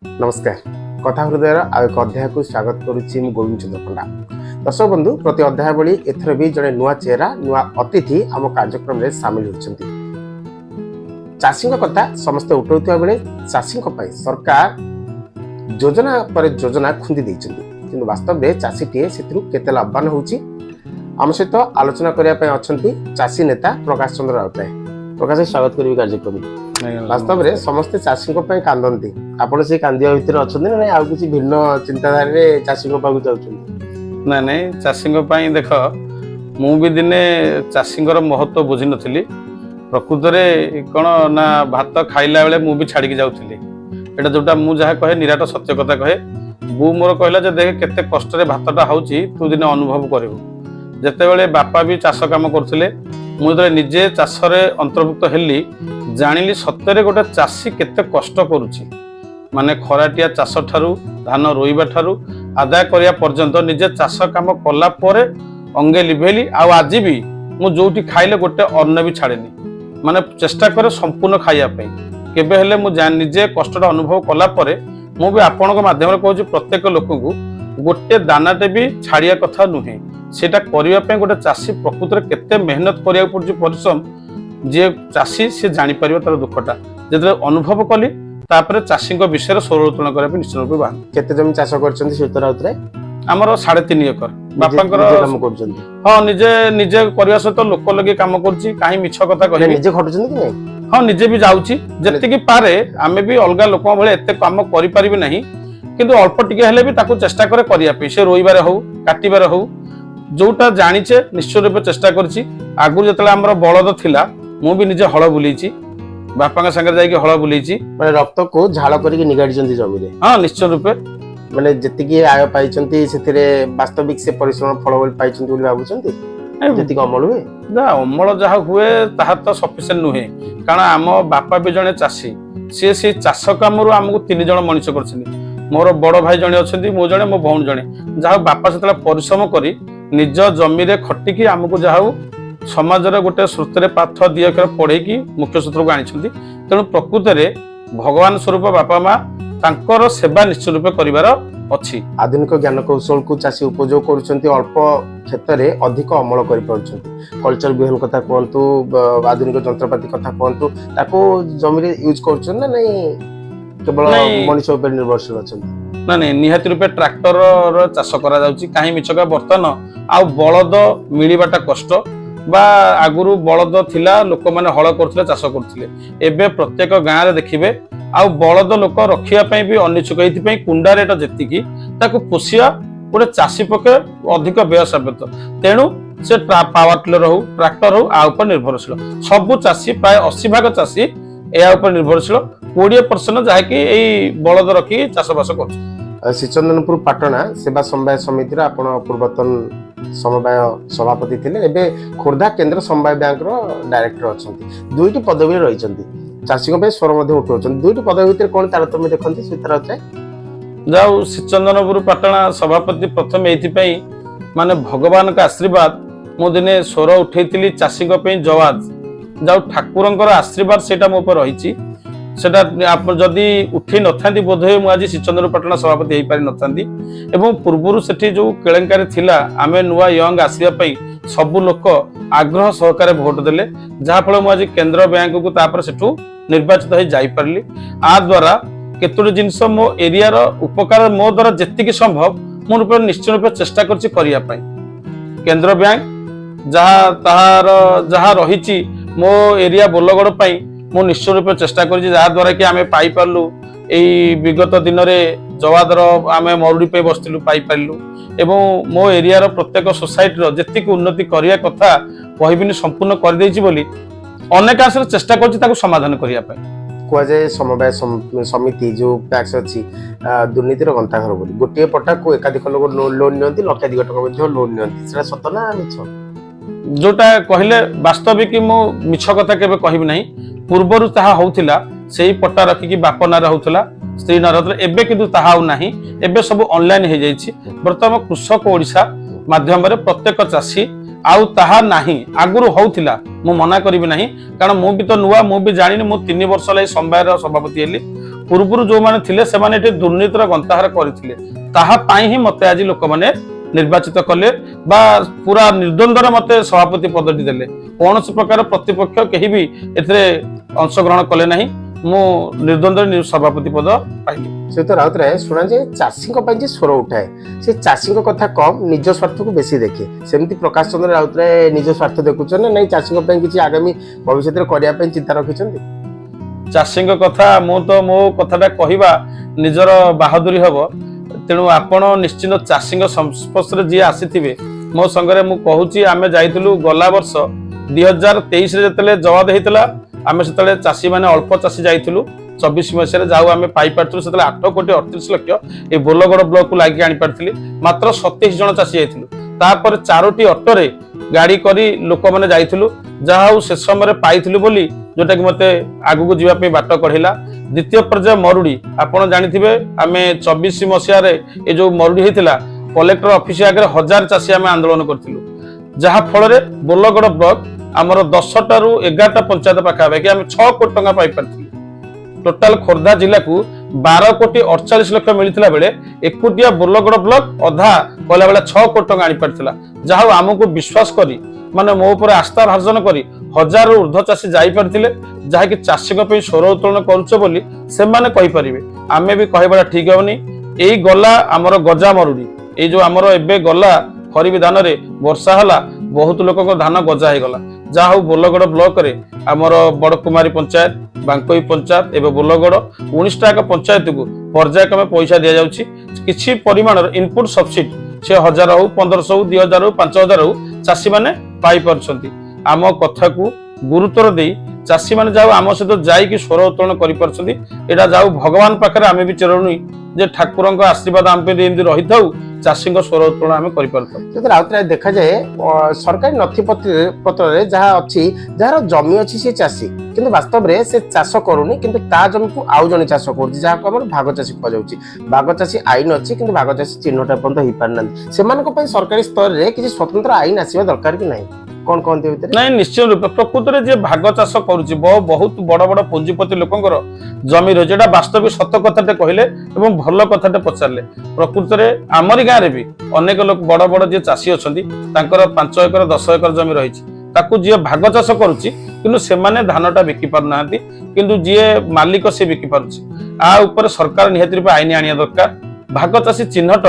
नमस्कार कथा हृदय आउ एक अध्याय को स्वागत करुच्ची गोविंद चंद्र पंडा। दर्शक बंधु प्रति अध्याय भली एथर भी जड़े नुआ चेहरा नुआ अतिथि आम कार्यक्रम में सामिल होती। चाषी कथा समस्ते उठाउथिबा बेले चाषी सरकार योजना पर योजना खुंदी देइछन्ति किंतु वास्तव में चाषीटीए से केते लाभवान होउची। आम सहित आलोचना करने अच्छा चाषी नेता प्रकाश चंद्र राउतराय। प्रकाश स्वागत करी कार्यक्रम। वास्तव में समस्ते चाषी कांदती आपण से कांदिया भितर अच्छा ना आउ किसी भिन्न चिंताधारा रे चाषी पाक जाउछन्ति ना नहीं चाषी देख मु भी दिने चाषी महत्व बुझी नी प्रकृत में कौन ना भात खाइला बेले मु भी छाड़ी जाऊली एटा जोटा मु जहाँ कहे निराट सत्य कथा कहे। बो मोर कहला जे देख केते कष्ट रे भातटा होउची तू दिने अनुभव करिवो। जेते बेले बापा भी चाष काम करथिले मु जरे निजे चाष रे अंतर्भुक्त हेली जानिली सत्य गोटे चाषी केते कष्ट करुची माने खराटिया चाष ठारू धान रोइबा ठारू आदाय करिया पर्यंत निजे चाष काम कला परे अंगे लिभेली। आज भी मु जोटी खाइले गोटे अन्न भी छाड़ेनी माने चेष्टा करे संपूर्ण खाइया पे केबे हेले मु निजे कष्टटा अनुभव कला परे मु भी आपनक माध्यम कहूँ प्रत्येक लोक को गोटे दानाटे भी छाड़िया कथा नुहे सेटा करिया पे गोटे चाषी प्रकृत में केते मेहनत करिया पड़ुची परिश्रम जे चाषी से जानी परिबा तार दुखटा जेते अनुभव कली तापर चाषी विषय स्वरोचना करने निश्चित रूप बाहर। केते जमी चाष करछन्ति सुत राउतराय आमर 3.5 एकर बापांकर काम करछन्ति। हां निजे निजे करिया सहित लोक लगे काम करछि काहे मिछ कथा कहि निजे खटुछन्ति कि नै। हां निजे भी जाउछि जति कि पारे आमे भी अलगा लोक भले एते काम करि परिबे नहीं किंतु अल्प टिके हेले भी ताको चेष्टा करे करिया पे से रोइबारे हो काटिबारे हो जोटा जानिछे निश्चित रूप चेष्टा करछि। आगु जतले हमर बळद थिला मु भी निजे हळ बुलीछि बापा संगे जाइके हळ बुलीछि माने रक्त को झाड़ करके निगाडिछन्ति जमी रे। हां निश्चित रूप माने जतिकी आय पाइछन्ति सेथिरे वास्तविक से परिश्रम फल बोल पाइछन्ति बोली भाबुछन्ति जतिक अमल हुए ना अमल जहा हुए ताहा तो सफिशिएंट नुहे कारण आम बापा भी जने चाषी से चाष काम आमको 3 जन मनीष कर मोर बड़ भाई जने अच्छे मो जने मो भौणी जने जहा बापा से परिश्रम करी निज जमी रे खटिकी आमको जहा समाज गोटे श्रुत पाठ दी अक्षर पढ़ेकी मुख्य सूत्र को आनी तेणु प्रकृत में भगवान स्वरूप बापा माँ तांकर सेवा निश्चित रूप करिवार अछि। आधुनिक ज्ञान कौशल को चाषी उपयोग करुछन्ति अल्प क्षेत्र में अधिक अमल करि पारुछन्ति। कल्चर विहन कथा कहतु आधुनिक जंत्रपाति कथा कहतु ताको जमी रे यूज करुछन ना नहीं केवल मनुष्य उपर निर्भरशील अछन्ति ना नहीं निहाती रूपे ट्रैक्टर रो चाष करा जाउछि काहे मिछका बर्तन आ बळद मिलिबाटा कष्ट बा आगुरु बळद थिला लोक माने हळ करथिले चाष करथिले एबे प्रत्येक गाँ रे देखिबे आ बळद लोक रखिया पई भी अनिच्छुक एथि कुंडा रेट जेतिकी ताको पोसिया गोटे चाषी पके अधिक व्यय साबित तेणु से पावर टिलर हो ट्रैक्टर हो आ ऊपर निर्भरशील सबु चाषी प्राय 80% चाषी या ऊपर निर्भरशील 20% जहाँकि एई बळद रखी चाषबास कर। श्रीचंदनपुर पाटना सेवा समवाय समिति आपण पूर्वतन समवाय सभापति थिले एबे खोर्धा केंद्र समवाय बैंक रो डायरेक्टर अछंती दुईटी पदवी रहिसंती चाषी पे स्वर मध्य उठाउछन दुईटी पदवी भितर कोन तारतम्य देखंती सुतरा छै जाऊ श्रीचंदनपुर पाटना सभापति प्रथम एथि माने भगवान का आशीर्वाद मो दिने स्वर उठेइतिली चाषी पे जवाज जाऊ ठाकुरंकर आशीर्वाद सेटा मो पर रहिछि सेटा आप जदि उठे नथांती बोधे मु आज श्रीचंद्र पटना सभापति हेई पारि नथांती एवं पूर्वरु सेठी जो केलेंकारी थिला आमे नुआ यंग आसिया पई सब लोक आग्रह सहकारे भोट देले जहा फल मु आज केंद्र बैंक को तापर सेठू निर्वाचित हो जाई पारली। आ द्वारा केतोडी जिंस मो एरिया रो उपकार मो द्वारा जेतिकी संभव मो रूप निश्चित रूप चेष्टा करछि करिया पई केंद्र बैंक जहा ताहार जहा रहिछि मो एरिया बोलगड़ पई मु निश्चित रूप चेष्टा करी द्वारा कि आमे पाई पारलु एई विगत दिन रे जवादर आमे मरुडी पे बसतिलु पाई पारलु एवं मो एरिया रो प्रत्येक सोसाइटी रो जेतिक उन्नति करिया कथा कहिबिनी संपूर्ण कर देछि बोली अनेक आसर चेष्टा करछि ताको समाधान करिया पई कुआ जाय समवाय समिति जो पैक्स अछि दुर्नीतिर गंताघर बोली गोटे पटा को एकाधिक लोक लोन नियंती लक्षाधिक टका मध्ये लोन नियंती सेटा सत ना मिछ जोटा कहले वास्तविक मु मिछ कथा केबे कहिबि नाही पूर्वरु ताहा होउथिला सेही पट्टा रखिकी बाप नार होउथिला स्त्री नार होउथिला एबे किंतु ताहा हो नाही एबे सब ऑनलाइन हे जाईछि वर्तमान कृषक ओडिसा माध्यम रे प्रत्येक चाषी आउ ताहा नाही आगुरु होउथिला मु मना करिबि नाही कारण मु भी तो नुवा मु भी जानिनी मु 3 वर्ष लै समवायर सभापति हेली ପୂର୍ବରୁ ଯୋଉମାନେ ଥିଲେ ସେମାନେ ଏଠି ଦୁର୍ନୀତିର ଗନ୍ତାହାର କରିଥିଲେ ତାହା ପାଇଁ ହିଁ ମତେ ଆଜି ଲୋକମାନେ ନିର୍ବାଚିତ କଲେ ବା ପୁରା ନିର୍ଦ୍ୱନ୍ଦରେ ମତେ ସଭାପତି ପଦଟି ଦେଲେ। କୌଣସି ପ୍ରକାର ପ୍ରତିପକ୍ଷ କେହି ବି ଏଥିରେ ଅଂଶଗ୍ରହଣ କଲେ ନାହିଁ। ମୁଁ ନିର୍ଦ୍ୱନ୍ଦରେ ସଭାପତି ପଦ ପାଇଲି। ଶ୍ରୀଯୁକ୍ତ ରାଉତରାୟ ଶୁଣାଯାଏ ଚାଷୀଙ୍କ ପାଇଁ ଯେ ସ୍ୱର ଉଠାଏ ସେ ଚାଷୀଙ୍କ କଥା କମ୍ ନିଜ ସ୍ୱାର୍ଥକୁ ବେଶୀ ଦେଖେ, ସେମିତି ପ୍ରକାଶ ଚନ୍ଦ୍ର ରାଉତରାୟ ନିଜ ସ୍ୱାର୍ଥ ଦେଖୁଛନ୍ତି ନା ନାଇଁ? ଚାଷୀଙ୍କ ପାଇଁ କିଛି ଆଗାମୀ ଭବିଷ୍ୟତରେ କରିବା ପାଇଁ ଚିନ୍ତା ରଖିଛନ୍ତି? ଚାଷୀଙ୍କ କଥା ମୁଁ ତ ମୋ କଥାଟା କହିବା ନିଜର ବାହାଦୁରୀ ହବ, ତେଣୁ ଆପଣ ନିଶ୍ଚିନ୍ତ ଚାଷୀଙ୍କ ସଂସ୍ପର୍ଶରେ ଯିଏ ଆସିଥିବେ ମୋ ସାଙ୍ଗରେ ମୁଁ କହୁଛି ଆମେ ଯାଇଥିଲୁ ଗଲା ବର୍ଷ 2023 ଯେତେବେଳେ ଜବାଦ ହେଇଥିଲା ଆମେ ସେତେବେଳେ ଚାଷୀ ମାନେ ଅଳ୍ପ ଚାଷୀ ଯାଇଥିଲୁ 24 ମସିହାରେ ଯାଉ ଆମେ ପାଇପାରିଥିଲୁ ସେତେବେଳେ 8,38,00,000 ଏ ବୋଲଗଡ଼ ବ୍ଲକକୁ ଲାଗି ଆଣିପାରିଥିଲି। ମାତ୍ର 27 ଜଣ ଚାଷୀ ଯାଇଥିଲୁ। ତାପରେ 4ଟି ଅଟୋରେ ଗାଡି କରି ଲୋକମାନେ ଯାଇଥିଲୁ। ଯାହା ହଉ ସେ ସମୟରେ ପାଇଥିଲୁ ବୋଲି ଯୋଉଟା କି ମତେ ଆଗକୁ ଯିବା ପାଇଁ ବାଟ କଢେଇଲା। ଦ୍ୱିତୀୟ ପର୍ଯ୍ୟାୟ ମରୁଡି ଆପଣ ଜାଣିଥିବେ ଆମେ 24 ମସିହାରେ ଏ ଯୋଉ ମରୁଡି ହେଇଥିଲା କଲେକ୍ଟର ଅଫିସ ଆଗରେ 1000 ଚାଷୀ ଆମେ ଆନ୍ଦୋଳନ କରିଥିଲୁ, ଯାହା ଫଳରେ ବୋଲଗଡ଼ ବ୍ଲକ ଆମର 10ଟାରୁ 11ଟା ପଞ୍ଚାୟତ ପାଖାପାଖି ଆମେ 6 କୋଟି ଟଙ୍କା ପାଇପାରିଥିଲୁ। ଟୋଟାଲ ଖୋର୍ଦ୍ଧା ଜିଲ୍ଲାକୁ 12,48,00,000 ମିଳିଥିଲା ବେଳେ ଏକୁଟିଆ ବୋଲଗଡ଼ ବ୍ଲକ ଅଧା କହିଲା ବେଳେ 6 କୋଟି ଟଙ୍କା ଆଣିପାରିଥିଲା। ଯାହା ହଉ ଆମକୁ ବିଶ୍ୱାସ କରି ମାନେ ମୋ ଉପରେ ଆସ୍ଥା ଭାର୍ଜନ କରି 1000ରୁ ଉର୍ଦ୍ଧ୍ୱ ଚାଷୀ ଯାଇପାରିଥିଲେ, ଯାହାକି ଚାଷୀଙ୍କ ପାଇଁ ସ୍ୱର ଉତ୍ତୋଳନ କରୁଛ ବୋଲି ସେମାନେ କହିପାରିବେ। ଆମେ ବି କହିବାଟା ଠିକ ହବନି। ଏଇ ଗଲା ଆମର ଗଜା ମରୁଡି, ଏଇ ଯୋଉ ଆମର ଏବେ ଗଲା ଖରିଫ ଧାନରେ ବର୍ଷା ହେଲା ବହୁତ ଲୋକଙ୍କ ଧାନ ଗଜା ହେଇଗଲା। ଯାହା ହଉ ବୋଲଗଡ଼ ବ୍ଲକରେ ଆମର ବଡକୁମାରୀ ପଞ୍ଚାୟତ ବାଙ୍କୋଇ ପଞ୍ଚାୟତ ଏବେ ବୋଲଗଡ଼ 19ଟା ପଞ୍ଚାୟତକୁ ପର୍ଯ୍ୟାୟକ୍ରମେ ପଇସା ଦିଆଯାଉଛି। କିଛି ପରିମାଣର ଇନପୁଟ ସବସିଡି ସେ 1000 ହଉ 1500 ହଉ 2000 ହଉ 5000 ହଉ ଚାଷୀ ମାନେ ପାଇପାରୁଛନ୍ତି। ଆମ କଥାକୁ ଗୁରୁତ୍ୱର ଦେଇ ଚାଷୀ ମାନେ ଯାଉ ଆମ ସହିତ ଯାଇକି ସ୍ୱର ଉତ୍ତୋଳନ କରିପାରୁଛନ୍ତି। ଏଇଟା ଯାଉ ଭଗବାନ ପାଖରେ ଆମେ ବି ଚିରଋଣୀ ଯେ ଠାକୁରଙ୍କ ଆଶୀର୍ବାଦ ଆମ ପାଇଁ ଏମିତି ରହିଥାଉ, ଚାଷୀଙ୍କ ସ୍ୱର ଉତ୍ତୋଳନ ଆମେ କରିପାରୁଥାଉ। ରାଉତରାୟ ଦେଖାଯାଏ ସରକାରୀ ନଥିପତ୍ରରେ ଯାହା ଅଛି ଯାହାର ଜମି ଅଛି ସେ ଚାଷୀ କିନ୍ତୁ ବାସ୍ତବରେ ସେ ଚାଷ କରୁନି, କିନ୍ତୁ ତା ଜମିକୁ ଆଉ ଜଣେ ଚାଷ କରୁଛି ଯାହାକୁ ଆମର ଭାଗ ଚାଷୀ କୁହାଯାଉଛି। ଭାଗ ଚାଷୀ ଆଇନ ଅଛି କିନ୍ତୁ ଭାଗ ଚାଷୀ ଚିହ୍ନଟ ପର୍ଯ୍ୟନ୍ତ ହେଇପାରୁନାହାନ୍ତି। ସେମାନଙ୍କ ପାଇଁ ସରକାରୀ ସ୍ତରରେ କିଛି ସ୍ୱତନ୍ତ୍ର ଆଇନ ଆସିବା ଦରକାର କି ନାହିଁ? କଣ କହନ୍ତି ଭିତରେ? ନାଇଁ ନିଶ୍ଚୟ ରୂପେ ପ୍ରକୃତରେ ଯିଏ ଭାଗ ଚାଷ କରୁଛି ବହୁତ ବଡ ବଡ ପୁଞ୍ଜିପତି ଲୋକଙ୍କର ଜମି ରହିଛି। ଏଟା ବାସ୍ତବିକ ସତ କଥାଟେ କହିଲେ ଏବଂ ଭଲ କଥାଟେ ପଚାରିଲେ। ପ୍ରକୃତରେ ଆମରି ଗାଁରେ ବି ଅନେକ ଲୋକ ବଡ ବଡ ଯିଏ ଚାଷୀ ଅଛନ୍ତି ତାଙ୍କର 5 ଏକର 10 ଏକର ଜମି ରହିଛି, ତାକୁ ଯିଏ ଭାଗ ଚାଷ କରୁଛି କିନ୍ତୁ ସେମାନେ ଧାନଟା ବିକି ପାରୁନାହାନ୍ତି, କିନ୍ତୁ ଯିଏ ମାଲିକ ସେ ବିକି ପାରୁଛି। ଆ ଉପରେ ସରକାର ନିହାତି ରୂପେ ଆଇନ ଆଣିବା ଦରକାର। ଭାଗ ଚାଷୀ ଚିହ୍ନଟ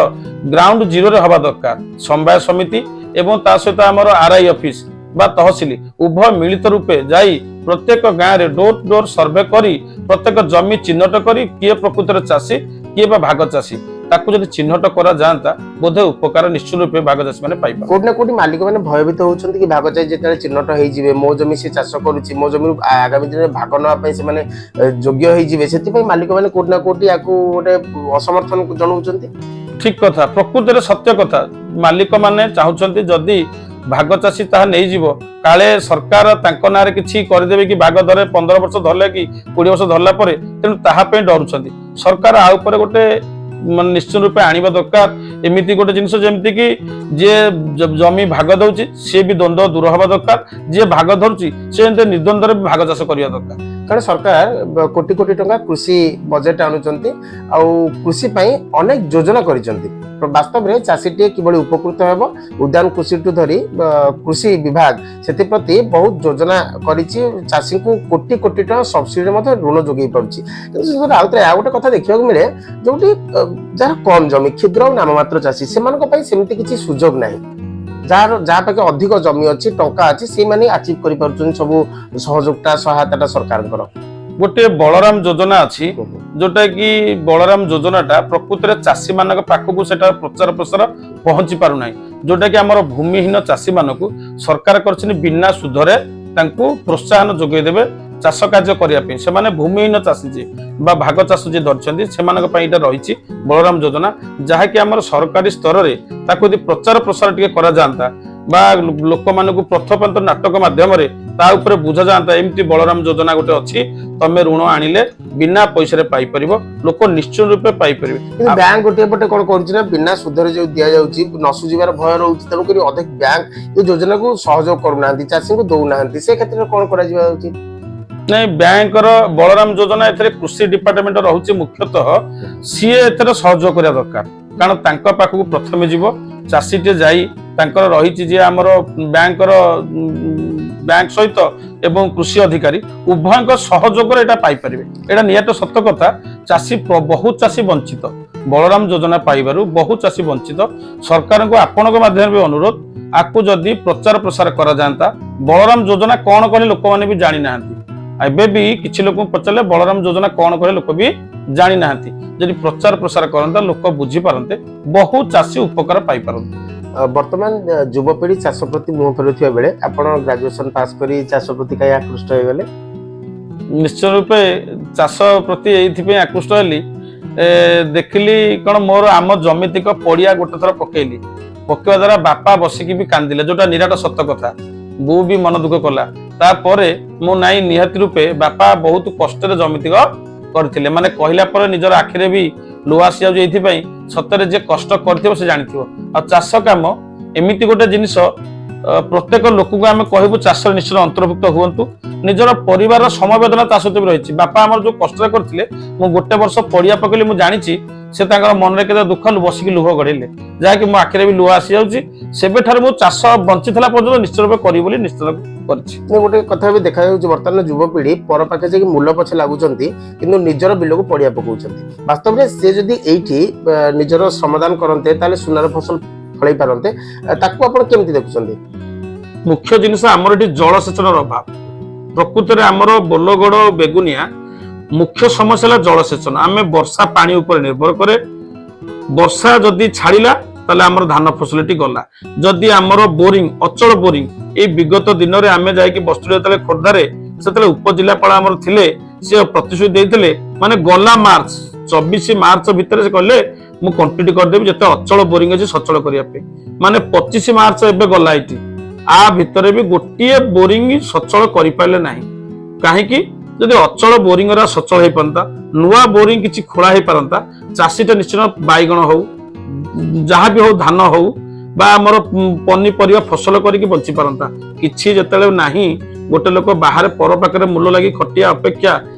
ଗ୍ରାଉଣ୍ଡ ଜିରୋରେ ହବା ଦରକାର। ସମବାୟ ସମିତି ଏବଂ ତା ସହିତ ଆମର RI ଅଫିସ ବା ତହସିଲ ଉଭୟ ମିଳିତ ରୂପେ ଯାଇ ପ୍ରତ୍ୟେକ ଗାଁରେ ଡୋର ଟୁ ଡୋର ସର୍ଭେ କରି ପ୍ରତ୍ୟେକ ଜମି ଚିହ୍ନଟ କରି କିଏ ପ୍ରକୃତରେ ଚାଷୀ କିଏ ବା ଭାଗ ଚାଷୀ ତାକୁ ଯଦି ଚିହ୍ନଟ କରାଯାଆନ୍ତା ବୋଧେ ଉପକାର ନିଶ୍ଚିତ ରୂପେ ଭାଗ ଚାଷୀ ମାନେ ପାଇପାରିବେ। କୋଉଠି ନା କୋଉଠି ମାଲିକ ମାନେ ଭୟଭୀତ ହଉଛନ୍ତି କି ଭାଗ ଚାଷୀ ଯେତେବେଳେ ଚିହ୍ନଟ ହେଇଯିବେ ମୋ ଜମି ସେ ଚାଷ କରୁଛି, ମୋ ଜମିରୁ ଆଗାମୀ ଦିନରେ ଭାଗ ନେବା ପାଇଁ ସେମାନେ ଯୋଗ୍ୟ ହେଇଯିବେ, ସେଥିପାଇଁ ମାଲିକ ମାନେ କୋଉଠି ନା କୋଉଠି ୟାକୁ ଗୋଟେ ଅସମର୍ଥନ ଜଣାଉଛନ୍ତି। ଠିକ କଥା, ପ୍ରକୃତରେ ସତ୍ୟ କଥା। ମାଲିକ ମାନେ ଚାହୁଁଛନ୍ତି ଯଦି ଭାଗ ଚାଷୀ ତାହା ନେଇଯିବ କାଳେ ସରକାର ତାଙ୍କ ନାଁରେ କିଛି କରିଦେବେ କି ଭାଗ ଧରେ 15 ବର୍ଷ ଧରିଲେ କି 20 ବର୍ଷ ଧରିଲା ପରେ, ତେଣୁ ତାହା ପାଇଁ ଡରୁଛନ୍ତି। ସରକାର ଆ ଉପରେ ଗୋଟେ ମାନେ ନିଶ୍ଚିତ ରୂପେ ଆଣିବା ଦରକାର ଏମିତି ଗୋଟେ ଜିନିଷ ଯେମିତି କି ଯିଏ ଜମି ଭାଗ ଦଉଛି ସିଏ ବି ଦ୍ୱନ୍ଦ୍ୱ ଦୂର ହବା ଦରକାର, ଯିଏ ଭାଗ ଧରୁଛି ସେ ନିର୍ଦ୍ୱନ୍ଦ୍ୱରେ ଭାଗ ଚାଷ କରିବା ଦରକାର। କାରଣ ସରକାର କୋଟି କୋଟି ଟଙ୍କା କୃଷି ବଜେଟ ଆଣୁଛନ୍ତି ଆଉ କୃଷି ପାଇଁ ଅନେକ ଯୋଜନା କରିଛନ୍ତି। ବାସ୍ତବରେ ଚାଷୀଟିଏ କିଭଳି ଉପକୃତ ହେବ ଉଦ୍ୟାନ କୃଷିଠୁ ଧରି କୃଷି ବିଭାଗ ସେଥିପ୍ରତି ବହୁତ ଯୋଜନା କରିଛି। ଚାଷୀଙ୍କୁ କୋଟି କୋଟି ଟଙ୍କା ସବସିଡିରେ ମଧ୍ୟ ଋଣ ଯୋଗାଇ ପାରୁଛି। କିନ୍ତୁ ଆଉଥରେ ଆଉ ଗୋଟେ କଥା ଦେଖିବାକୁ ମିଳେ ଯୋଉଠି ଯାହାର କମ୍ ଜମି କ୍ଷୁଦ୍ର ଆଉ ନାମମାତ୍ର ଚାଷୀ ସେମାନଙ୍କ ପାଇଁ ସେମିତି କିଛି ସୁଯୋଗ ନାହିଁ। ଯାହା ପାଖେ ଅଧିକ ଜମି ଅଛି ଟଙ୍କା ଅଛି ସେଇମାନେ ଆଚିଭ କରିପାରୁଛନ୍ତି ସବୁ ସହଯୋଗଟା ସହାୟତାଟା ସରକାରଙ୍କର। ଗୋଟିଏ ବଳରାମ ଯୋଜନା ଅଛି ଯୋଉଟା କି ବଳରାମ ଯୋଜନାଟା ପ୍ରକୃତରେ ଚାଷୀ ମାନଙ୍କ ପାଖକୁ ସେଟା ପ୍ରଚାର ପ୍ରସାର ପହଞ୍ଚି ପାରୁନାହିଁ, ଯୋଉଟା କି ଆମର ଭୂମିହୀନ ଚାଷୀ ମାନଙ୍କୁ ସରକାର କରିଛନ୍ତି ବିନା ସୁଧରେ ତାଙ୍କୁ ପ୍ରୋତ୍ସାହନ ଯୋଗାଇ ଦେବେ ଚାଷ କାର୍ଯ୍ୟ କରିବା ପାଇଁ। ସେମାନେ ଭୂମିହୀନ ଚାଷୀ ଯିଏ ବା ଭାଗ ଚାଷ ଯିଏ ଧରିଛନ୍ତି ସେମାନଙ୍କ ପାଇଁ ଏଇଟା ରହିଛି ବଳରାମ ଯୋଜନା, ଯାହାକି ଆମର ସରକାରୀ ସ୍ତରରେ ତାକୁ ଯଦି ପ୍ରଚାର ପ୍ରସାର ଟିକେ କରାଯାଆନ୍ତା ବା ଲୋକମାନଙ୍କୁ ପଥପ୍ରାନ୍ତ ନାଟକ ମାଧ୍ୟମରେ ତା ଉପରେ ବୁଝାଯାଆନ୍ତା ଏମିତି ବଳରାମ ଯୋଜନା ଗୋଟେ ଅଛି, ତମେ ଋଣ ଆଣିଲେ ବିନା ପଇସାରେ ପାଇପାରିବ, ଲୋକ ନିଶ୍ଚିତ ରୂପେ ପାଇପାରିବେ। କିନ୍ତୁ ବ୍ୟାଙ୍କ ଗୋଟିଏ ପଟେ କଣ କରୁଛି ନା ବିନା ସୁଧରେ ଯୋଉ ଦିଆଯାଉଛି ନ ସୁଝିବାର ଭୟ ରହୁଛି, ତେଣୁକରି ଅନେକ ବ୍ୟାଙ୍କ ଏ ଯୋଜନାକୁ ସହଯୋଗ କରୁନାହାନ୍ତି, ଚାଷୀଙ୍କୁ ଦଉନାହାନ୍ତି। ସେ କ୍ଷେତ୍ରରେ କଣ କରାଯିବା ଉଚିତ? ନାଇଁ ବ୍ୟାଙ୍କର ବଳରାମ ଯୋଜନା ଏଥିରେ କୃଷି ଡିପାର୍ଟମେଣ୍ଟ ରହୁଛି ମୁଖ୍ୟତଃ, ସିଏ ଏଥିରେ ସହଯୋଗ କରିବା ଦରକାର। କାରଣ ତାଙ୍କ ପାଖକୁ ପ୍ରଥମେ ଯିବ ଚାଷୀଟେ ଯାଇ ତାଙ୍କର ରହିଛି ଯେ ଆମର ବ୍ୟାଙ୍କ ସହିତ ଏବଂ କୃଷି ଅଧିକାରୀ ଉଭୟଙ୍କ ସହଯୋଗରେ ଏଟା ପାଇପାରିବେ। ଏଟା ନିହାତି ସତ କଥା। ଚାଷୀ ବହୁ ଚାଷୀ ବଞ୍ଚିତ ବଳରାମ ଯୋଜନା ପାଇବାରୁ, ବହୁ ଚାଷୀ ବଞ୍ଚିତ। ସରକାରଙ୍କୁ ଆପଣଙ୍କ ମାଧ୍ୟମରେ ବି ଅନୁରୋଧ, ଆକୁ ଯଦି ପ୍ରଚାର ପ୍ରସାର କରାଯାଆନ୍ତା। ବଳରାମ ଯୋଜନା କଣ କଲେ ଲୋକମାନେ ବି ଜାଣି ନାହାନ୍ତି। ଏବେ ବି କିଛି ଲୋକଙ୍କୁ ପଚାରିଲେ ବଳରାମ ଯୋଜନା କଣ କଲେ ଲୋକ ବି ଜାଣି ନାହାନ୍ତି। ଯଦି ପ୍ରଚାର ପ୍ରସାର କରନ୍ତା ଲୋକ ବୁଝିପାରନ୍ତେ, ବହୁ ଚାଷୀ ଉପକାର ପାଇପାରନ୍ତେ। ବର୍ତ୍ତମାନ ଯୁବପିଢି ଚାଷ ପ୍ରତି ମୁହଁ ଫେରୁଥିବା ବେଳେ ଆପଣ ଗ୍ରାଜୁଏସନ ପାସ୍ କରି ଚାଷ ପ୍ରତି କାହିଁ ଆକୃଷ୍ଟ ହେଇଗଲେ? ନିଶ୍ଚୟ ରୂପେ ଚାଷ ପ୍ରତି ଏଇଥିପାଇଁ ଆକୃଷ୍ଟ ହେଲି, ଦେଖିଲି କଣ ମୋର ଆମ ଜମିତିକ ପଡିଆ ଗୋଟେ ଥର ପକେଇଲି। ପକେଇବା ଦ୍ୱାରା ବାପା ବସିକି ବି କାନ୍ଦିଲେ, ଯୋଉଟା ନିରାଟ ସତ କଥା। ବୋଉ ବି ମନ ଦୁଃଖ କଲା। ତାପରେ ମୁଁ ନାଇଁ ନିହାତି ରୂପେ ବାପା ବହୁତ କଷ୍ଟରେ ଜମିତିକ କରିଥିଲେ, ମାନେ କହିଲା ପରେ ନିଜର ଆଖିରେ ବି ଲୁହ ଆସିଯାଉଛି। ଏଇଥିପାଇଁ ସତରେ ଯେ କଷ୍ଟ କରିଥିବ ସେ ଜାଣିଥିବ। ଆଉ ଚାଷ କାମ ଏମିତି ଗୋଟେ ଜିନିଷ, ପ୍ରତ୍ୟେକ ଲୋକଙ୍କୁ ଆମେ କହିବୁ ଚାଷରେ ନିଶ୍ଚୟ ଅନ୍ତର୍ଭୁକ୍ତ ହୁଅନ୍ତୁ। ନିଜର ପରିବାରର ସମବେଦନା ତା ସହିତ ବି ରହିଛି। ବାପା ଆମର ଯୋଉ କଷ୍ଟରେ କରିଥିଲେ, ମୁଁ ଗୋଟେ ବର୍ଷ ପଡିଆ ପକେଇଲି, ମୁଁ ଜାଣିଛି ସେ ତାଙ୍କର ମନରେ କେତେ ଦୁଃଖ ବସିକି ଲୁହ ଗଢିଲେ, ଯାହାକି ମୋ ଆଖିରେ ବି ଲୁହ ଆସିଯାଉଛି। ସେବେଠାରୁ ମୁଁ ଚାଷ ବଞ୍ଚିଥିଲା ପର୍ଯ୍ୟନ୍ତ ନିଶ୍ଚୟ ରୂପେ କରିବି ବୋଲି ନିଶ୍ଚୟ କରିଛି। ଗୋଟେ କଥା ବି ଦେଖାଯାଉଛି, ବର୍ତ୍ତମାନ ଯୁବପିଢି ପର ପାଖେ ଯାଇକି ମୂଲ ପଛେ ଲାଗୁଛନ୍ତି, କିନ୍ତୁ ନିଜର ବିଲକୁ ପଡିଆ ପକାଉଛନ୍ତି। ବାସ୍ତବରେ ସେ ଯଦି ଏଇଠି ନିଜର ସମାଧାନ କରନ୍ତେ, ତାହେଲେ ସୁନାର ଫସଲ ଫଳେଇ ପାରନ୍ତେ। ତାକୁ ଆପଣ କେମିତି ଦେଖୁଛନ୍ତି? ମୁଖ୍ୟ ଜିନିଷ ଆମର ଏଠି ଜଳସେଚନର ଅଭାବ। ପ୍ରକୃତରେ ଆମର ବୋଲଗଡ଼ ବେଗୁନିଆ ମୁଖ୍ୟ ସମସ୍ୟା ହେଲା ଜଳସେଚନ। ଆମେ ବର୍ଷା ପାଣି ଉପରେ ନିର୍ଭର କରେ। ବର୍ଷା ଯଦି ଛାଡ଼ିଲା ତାହେଲେ ଆମର ଧାନ ଫସଲଟି ଗଲା। ଯଦି ଆମର ବୋରିଂ, ଅଚଳ ବୋରିଂ, ଏଇ ବିଗତ ଦିନରେ ଆମେ ଯାଇକି ବସ୍ତୁରେ ଯେତେବେଳେ ଖୋର୍ଦ୍ଧାରେ, ସେତେବେଳେ ଉପଜିଲ୍ଲାପାଳ ଆମର ଥିଲେ, ସେ ପ୍ରତିଶ୍ରୁତି ଦେଇଥିଲେ, ମାନେ ଗଲା ମାର୍ଚ୍ଚ 24 ମାର୍ଚ୍ଚ ଭିତରେ ସେ କହିଲେ ମୁଁ କମ୍ପ୍ଲିଟ କରିଦେବି ଯେତେ ଅଚଳ ବୋରିଂ ଅଛି ସଚଳ କରିବା ପାଇଁ। ମାନେ 25 ମାର୍ଚ୍ଚ ଏବେ ଗଲା ଏଇଠି, ଆ ଭିତରେ ବି ଗୋଟିଏ ବୋରିଂ ସଚଳ କରିପାରିଲେ ନାହିଁ। କାହିଁକି? ଯଦି ଅଚଳ ବୋରିଂ ସଚଳ ହେଇପାରନ୍ତା, ନୂଆ ବୋରିଂ କିଛି ଖୋଳା ହେଇପାରନ୍ତା, ଚାଷୀଟା ନିଶ୍ଚୟ ବାଇଗଣ ହଉ, ଯାହା ବି ହଉ, ଧାନ ହଉ ବା ଆମର ପନିପରିବା ଫସଲ କରିକି ବଞ୍ଚି ପାରନ୍ତା। କିଛି ଯେତେବେଳେ ନାହିଁ, ଗୋଟେ ଲୋକ ବାହାରେ ପର ପାଖରେ ମୂଲ ଲାଗି ଖଟିଆ ଅପେକ୍ଷା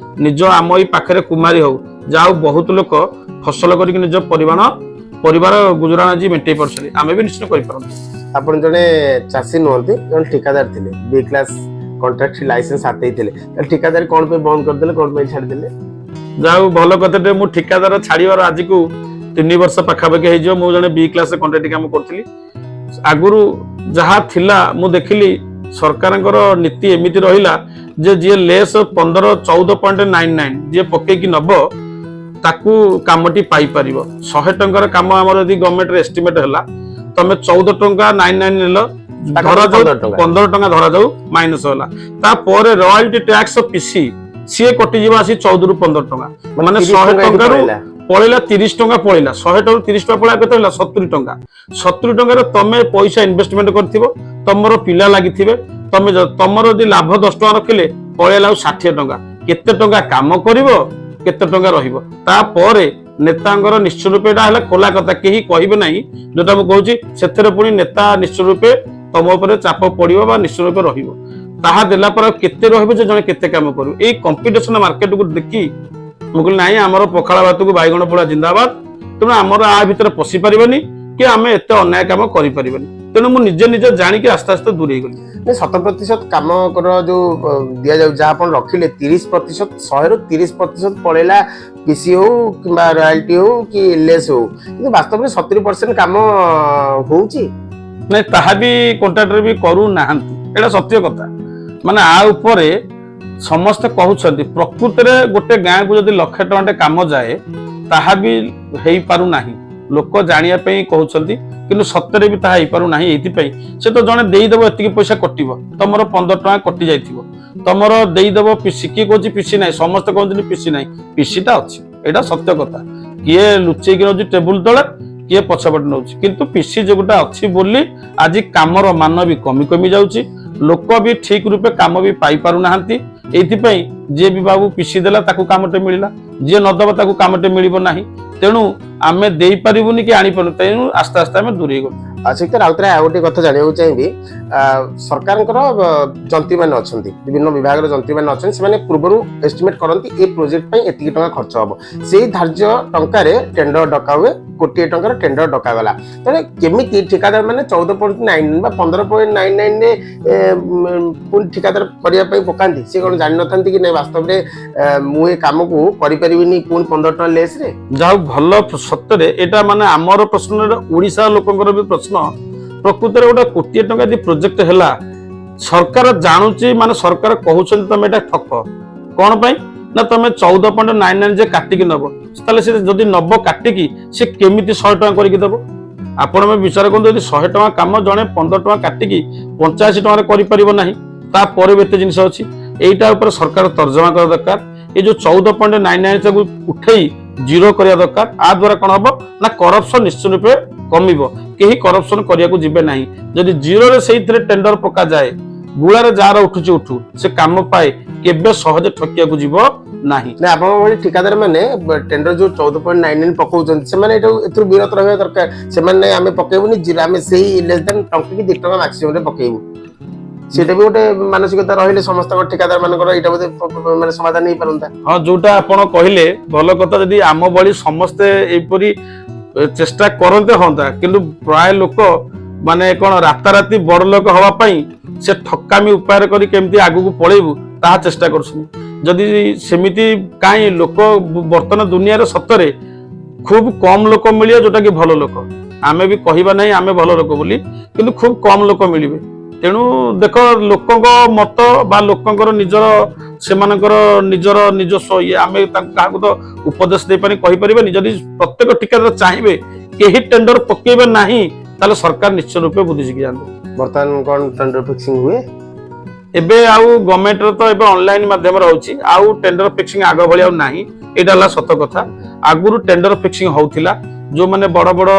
ନିଜ ଆମ ଏଇ ପାଖରେ କୁମାରୀ ହଉ, ଯାହା ବହୁତ ଲୋକ ଫସଲ କରିକି ନିଜ ପରିବାର ଗୁଜୁରାଣ ଆଜି ମେଣ୍ଟେଇ ପାରୁଛନ୍ତି। ଆମେ ବି ନିଶ୍ଚୟ କରିପାରନ୍ତୁ। ଆପଣ ଜଣେ ଚାଷୀ ନୁହନ୍ତି, ଜଣେ ଠିକାଦାର ଥିଲେ, B କ୍ଲାସ କଣ୍ଟ୍ରାକ୍ଟ ଲାଇସେନ୍ସ ହାତେଇ ଥିଲେ। ଠିକାଦାର କଣ ପାଇଁ ବନ୍ଦ କରିଦେଲେ, କଣ ପାଇଁ ଛାଡ଼ିଦେଲେ? ଯାହା ଭଲ କଥାଟେ। ମୁଁ ଠିକାଦାର ଛାଡ଼ିବାର ଆଜିକୁ 3 ବର୍ଷ ପାଖାପାଖି ହେଇଯିବ। ମୁଁ ଜଣେ B କ୍ଲାସ କଣ୍ଟ୍ରାକ୍ଟ କାମ କରୁଥିଲି। ଆଗରୁ ଯାହା ଥିଲା ମୁଁ ଦେଖିଲି ସରକାରଙ୍କର ନୀତି ଏମିତି ରହିଲା ଯେ ଯିଏ ଲେସ୍ 15-14.99 ଯିଏ ପକେଇକି ନବ ତାକୁ କାମଟି ପାଇପାରିବ। 100 ଟଙ୍କାର କାମ ଆମର ଯଦି ଗଭର୍ଣ୍ଣମେଣ୍ଟରେ ଏଷ୍ଟିମେଟ ହେଲା, ତମେ 14.99 ନେଲ, ଧରାଯାଉ 15 ଟଙ୍କା ଧରାଯାଉ ମାଇନସ ହେଲା, ତାପରେ ରୟାଲିଟି ଟ୍ୟାକ୍ସ ପିସି ସିଏ କଟିଯିବ ଆସି 14 ରୁ 15 ଟଙ୍କା। ମାନେ 100 ଟଙ୍କାରୁ ପଳେଇଲା 30 ଟଙ୍କା ପଳେଇଲା। 100 ଟଙ୍କାରୁ 30 ଟଙ୍କା ପଳେଇଲା, କେତେ ହେଲା? 70 ଟଙ୍କା। 70 ଟଙ୍କାରେ ତମେ ପଇସା ଇନଭେଷ୍ଟମେଣ୍ଟ କରିଥିବ, ତମର ପିଲା ଲାଗିଥିବେ, ତମର ଯଦି ଲାଭ 10 ଟଙ୍କା ରଖିଲେ ପଳେଇଲା 60 ଟଙ୍କା। କେତେ ଟଙ୍କା କାମ କରିବ, କେତେ ଟଙ୍କା ରହିବ? ତାପରେ ନେତାଙ୍କର ନିଶ୍ଚୟ ରୂପେ ଏଟା ହେଲା ଖୋଲା କଥା, କେହି କହିବେ ନାହିଁ। ଯୋଉଟା ମୁଁ କହୁଛି ସେଥିରେ ପୁଣି ନେତା ନିଶ୍ଚୟ ରୂପେ ତମ ଉପରେ ଚାପ ପଡିବ ବା ନିଶ୍ଚୟ ରୂପେ ରହିବ। ତାହା ଦେଲା ପରେ କେତେ ରହିବ ଯେ ଜଣେ କେତେ କାମ କରିବ? ଏଇ କମ୍ପିଟିସନ ମାର୍କେଟକୁ ଦେଖି ମୁଁ କହିଲି ନାଇଁ, ଆମର ପଖାଳ ଭାତକୁ ବାଇଗଣ ପୋଡା ଜିନ୍ଦାବାଦ। ତେଣୁ ଆମର ଆ ଭିତରେ ପଶି ପାରିବନି କି ଆମେ ଏତେ ଅନ୍ୟାୟ କାମ କରିପାରିବନି। ତେଣୁ ମୁଁ ନିଜେ ଜାଣିକି ଆସ୍ତେ ଆସ୍ତେ ଦୂରେଇ ଗଲି। 7% କାମ ଯୋଉ ଦିଆଯାଉ, ଯାହା ଆପଣ ରଖିଲେ 30%, 100 ରୁ 30% ପଳେଇଲା ପିସି ହଉ କିମ୍ବା ରୟାଲିଟି ହଉ କି ଲେସ୍ ହଉ, କିନ୍ତୁ ବାସ୍ତବରେ 70% କାମ ହଉଛି ନାଇଁ, ତାହା ବି କଣ୍ଟ୍ରାକ୍ଟର ବି କରୁନାହାନ୍ତି। ଏଇଟା ସତ୍ୟ କଥା। ମାନେ ଆ ଉପରେ ସମସ୍ତେ କହୁଛନ୍ତି, ପ୍ରକୃତରେ ଗୋଟେ ଗାଁକୁ ଯଦି 1,00,000 ଟଙ୍କା କାମ ଯାଏ ତାହା ବି ହେଇପାରୁନାହିଁ। ଲୋକ ଜାଣିବା ପାଇଁ କହୁଛନ୍ତି, କିନ୍ତୁ ସତରେ ବି ତାହା ହେଇପାରୁନାହିଁ। ଏଇଥିପାଇଁ ସେ ତ ଜଣେ ଦେଇଦବ, ଏତିକି ପଇସା କଟିବ, ତମର 15 ଟଙ୍କା କଟି ଯାଇଥିବ, ତମର ଦେଇଦବ ପିସି। କିଏ କହୁଛି ପିସି ନାହିଁ? ସମସ୍ତେ କହୁଛନ୍ତି ପିସି ନାହିଁ। ପିସିଟା ଅଛି, ଏଇଟା ସତ୍ୟ କଥା। କିଏ ଲୁଚେଇକି ନଉଛି ଟେବୁଲ ତଳେ, କିଏ ପଛପଟେ ନଉଛି, କିନ୍ତୁ ପିସି ଯୋଉଟା ଅଛି ବୋଲି ଆଜି କାମର ମାନ ବି କମି ଯାଉଛି। ଲୋକ ବି ଠିକ ରୂପେ କାମ ବି ପାଇ ପାରୁନାହାନ୍ତି। ଏଇଥିପାଇଁ ଯିଏ ବି ବାବୁ ପିସି ଦେଲା ତାକୁ କାମଟେ ମିଳିଲା, ଯିଏ ନଦବ ତାକୁ କାମଟେ ମିଳିବ ନାହିଁ। ତେଣୁ ଆମେ ଦେଇପାରିବୁନି କି ଆଣିପାରୁନୁ, ତେଣୁ ଆସ୍ତେ ଆସ୍ତେ ଆମେ ଦୂରେଇ ଗଲୁ। ସେକ୍ଟର ଆଉଥରେ ଆଉ ଗୋଟେ କଥା ଜାଣିବାକୁ ଚାହିଁବି ସରକାରଙ୍କର ଯନ୍ତ୍ରୀ ମାନେ ଅଛନ୍ତି ବିଭିନ୍ନ ବିଭାଗର ଯନ୍ତ୍ରୀ ମାନେ ଅଛନ୍ତି ସେମାନେ ପୂର୍ବରୁ ଏଷ୍ଟିମେଟ୍ କରନ୍ତି ଏ ପ୍ରୋଜେକ୍ଟ ପାଇଁ ଏତିକି ଟଙ୍କା ଖର୍ଚ୍ଚ ହବ ସେଇ ଧାର୍ଯ୍ୟ ଟଙ୍କାରେ ଟେଣ୍ଡର ଡକା ହୁଏ କୋଟିଏ ଟଙ୍କାର ଟେଣ୍ଡର ଡକାଗଲା ତେଣୁ କେମିତି ଠିକାଦାର ମାନେ 14.99 ବା 15.99 ରେ ପୁଣି ଠିକାଦାର କରିବା ପାଇଁ ପକାନ୍ତି ସେ କ'ଣ ଜାଣିନଥାନ୍ତି କି ନାଇଁ ବାସ୍ତବରେ ମୁଁ ଏ କାମକୁ କରିପାରିବିନି ପୁଣି 15 ଟଙ୍କା ଲେସ୍ ରେ ଯାହା ଭଲ ସତରେ ଏଇଟା ମାନେ ଆମର ପ୍ରଶ୍ନ ଓଡ଼ିଶା ଲୋକଙ୍କର ବି ପ୍ରଶ୍ନ ପ୍ରକୃତରେ ଗୋଟେ କୋଟିଏ ଟଙ୍କା ଯଦି ପ୍ରୋଜେକ୍ଟ ହେଲା ସରକାର ଜାଣୁଛି ମାନେ ସରକାର କହୁଛନ୍ତି ତମେ ଏଟା ଠକ କ'ଣ ପାଇଁ ନା ତମେ 14.99 ଯେ କାଟିକି ନବ ତାହେଲେ ସେ ଯଦି ନବ କାଟିକି ସେ କେମିତି 100 ଟଙ୍କା କରିକି ଦେବ ଆପଣ ବିଚାର କରନ୍ତୁ ଯଦି 100 ଟଙ୍କା କାମ ଜଣେ 15 ଟଙ୍କା କାଟିକି 85 ଟଙ୍କାରେ କରିପାରିବ ନାହିଁ ତାପରେ ବି ଏତେ ଜିନିଷ ଅଛି এইটা উপরে সরকার তর্জমা করা দরকার এই যে 14.99 টাকে উঠাই জিরো করা দরকার আ দ্বারা কোন হবো না করপশন নিশ্চিত রূপে কমিব কেহি করপশন করিয়াকু জিবে নাই যদি জিরো রে সেইথরে টেন্ডর পকা যায় গুলারে যার উঠুছি উঠু সে কাম পায় কেবে সহজে ঠকিয়াকু জিব ନାହିଁ ନା ଆପଣଙ୍କ ଭଳି ଠିକାଦାର ମାନେ ଟେଣ୍ଡର ଯୋଉ 14.99 ପକଉଛନ୍ତି ସେମାନେ ଏଥିରୁ ବିରତ ରହିବା ଦରକାର ସେମାନେ ଆମେ ପକେଇବୁନି ଜିରୋ ଆମେ ସେଇ ଲେସ୍ ଦେନ୍ ଟଙ୍କା କି 2 ଟଙ୍କା ମାକ୍ସିମମ୍ ରେ ପକେଇବୁ সেটা ବି ଗୋଟେ ମାନସିକତା ରହିଲେ ସମସ୍ତଙ୍କ ଠିକାଦାର ମାନଙ୍କର ଏଇଟା ବୋଧେ ମାନେ ସମାଧାନ ହେଇପାରନ୍ତା ହଁ ଯୋଉଟା ଆପଣ କହିଲେ ଭଲ କଥା ଯଦି ଆମ ଭଳି ସମସ୍ତେ ଏଇପରି ଚେଷ୍ଟା କରନ୍ତେ ହନ୍ତା କିନ୍ତୁ ପ୍ରାୟ ଲୋକ ମାନେ କ'ଣ ରାତାରାତି ବଡ ଲୋକ ହବା ପାଇଁ ସେ ଠକାମି ଉପାୟ କରି କେମିତି ଆଗକୁ ପଳେଇବୁ ତାହା ଚେଷ୍ଟା କରୁଛନ୍ତି ଯଦି ସେମିତି କାହିଁ ଲୋକ ବର୍ତ୍ତମାନ ଦୁନିଆରେ ସତରେ ଖୁବ କମ ଲୋକ ମିଳିବେ ଯୋଉଟା କି ଭଲ ଲୋକ ଆମେ ବି କହିବା ନାହିଁ ଆମେ ଭଲ ଲୋକ ବୋଲି କିନ୍ତୁ ଖୁବ କମ ଲୋକ ମିଳିବେ ତେଣୁ ଦେଖ ଲୋକଙ୍କ ମତ ବା ଲୋକଙ୍କର ନିଜର ସେମାନଙ୍କର ନିଜର ନିଜସ୍ୱ ଇଏ ଆମେ କାହାକୁ ତ ଉପଦେଶ ଦେଇପାରି କହିପାରିବାନି ଯଦି ପ୍ରତ୍ୟେକ ଠିକାଦାର ଚାହିଁବେ କେହି ଟେଣ୍ଡର ପକେଇବେ ନାହିଁ ତାହେଲେ ସରକାର ନିଶ୍ଚିତ ରୂପେ ବୁଦ୍ଧି ଶିଖି ଯାଆନ୍ତି ବର୍ତ୍ତମାନ କ'ଣ ଟେଣ୍ଡର ଫିକ୍ସିଂ ହୁଏ ଏବେ ଆଉ ଗଭର୍ଣ୍ଣମେଣ୍ଟର ତ ଏବେ ଅନଲାଇନ ମାଧ୍ୟମରେ ହଉଛି ଆଉ ଟେଣ୍ଡର ଫିକ୍ସିଂ ଆଗ ଭଳି ଆଉ ନାହିଁ ଏଇଟା ହେଲା ସତ କଥା ଆଗରୁ ଟେଣ୍ଡର ଫିକ୍ସିଂ ହଉଥିଲା ଯୋଉମାନେ ବଡ ବଡ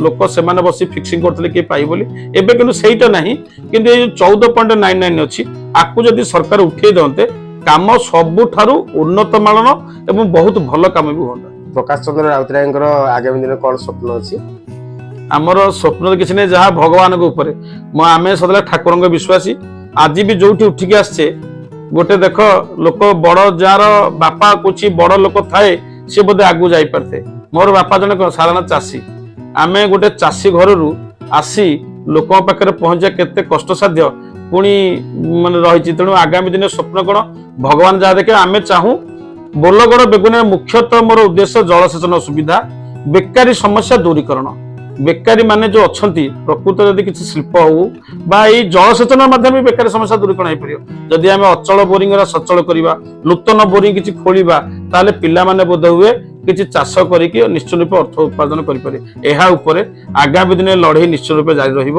ଲୋକ ସେମାନେ ବସି ଫିକ୍ସିଂ କରୁଥିଲେ କିଏ ପାଇ ବୋଲି ଏବେ କିନ୍ତୁ ସେଇଟା ନାହିଁ କିନ୍ତୁ ଏଇ 14.99 ଅଛି ଆକୁ ଯଦି ସରକାର ଉଠେଇ ଦିଅନ୍ତେ କାମ ସବୁଠାରୁ ଉନ୍ନତ ମାନର ଏବଂ ବହୁତ ଭଲ କାମ ବି ହୁଅନ୍ତା ପ୍ରକାଶ ଚନ୍ଦ୍ର ରାଉତରାୟଙ୍କର ଆଗାମୀ ଦିନ କ'ଣ ସ୍ୱପ୍ନ ଅଛି ଆମର ସ୍ୱପ୍ନ କିଛି ନାହିଁ ଯାହା ଭଗବାନଙ୍କ ଉପରେ ଆମେ ସଦାବେଳେ ଠାକୁରଙ୍କ ବିଶ୍ୱାସୀ ଆଜି ବି ଯୋଉଠି ଉଠିକି ଆସିଛେ ଗୋଟେ ଦେଖ ଲୋକ ବଡ ଯାହାର ବାପା କିଛି ବଡ ଲୋକ ଥାଏ ସେ ବୋଧେ ଆଗକୁ ଯାଇପାରିଥାଏ ମୋର ବାପା ଜଣେ ସାଧାରଣ ଚାଷୀ ଆମେ ଗୋଟେ ଚାଷୀ ଘରରୁ ଆସି ଲୋକଙ୍କ ପାଖରେ ପହଞ୍ଚିବା କେତେ କଷ୍ଟସାଧ୍ୟ ପୁଣି ମାନେ ରହିଛି ତେଣୁ ଆଗାମୀ ଦିନେ ସ୍ୱପ୍ନ କ'ଣ ଭଗବାନ ଯାହା ଦେଖେ ଆମେ ଚାହୁଁ ବୋଲଗଡ଼ ବେଗୁନିଆ ମୁଖ୍ୟତଃ ମୋର ଉଦ୍ଦେଶ୍ୟ ଜଳସେଚନ ସୁବିଧା ବେକାରୀ ସମସ୍ୟା ଦୂରୀକରଣ ବେକାରୀ ମାନେ ଯୋଉ ଅଛନ୍ତି ପ୍ରକୃତ ଯଦି କିଛି ଶିଳ୍ପ ହଉ ବା ଏଇ ଜଳସେଚନ ମାଧ୍ୟମରେ ବେକାରୀ ସମସ୍ୟା ଦୂରୀକରଣ ହେଇପାରିବ ଯଦି ଆମେ ଅଚଳ ବୋରିଂ ସଚଳ କରିବା ନୂତନ ବୋରିଂ କିଛି ଖୋଳିବା ତାହେଲେ ପିଲାମାନେ ବୋଧ ହୁଏ କିଛି ଚାଷ କରିକି ନିଶ୍ଚିତ ରୂପେ ଅର୍ଥ ଉତ୍ପାଦନ କରିପାରିବେ ଏହା ଉପରେ ଆଗାମୀ ଦିନେ ଲଢେଇ ନିଶ୍ଚିତ ରୂପେ ଜାରି ରହିବ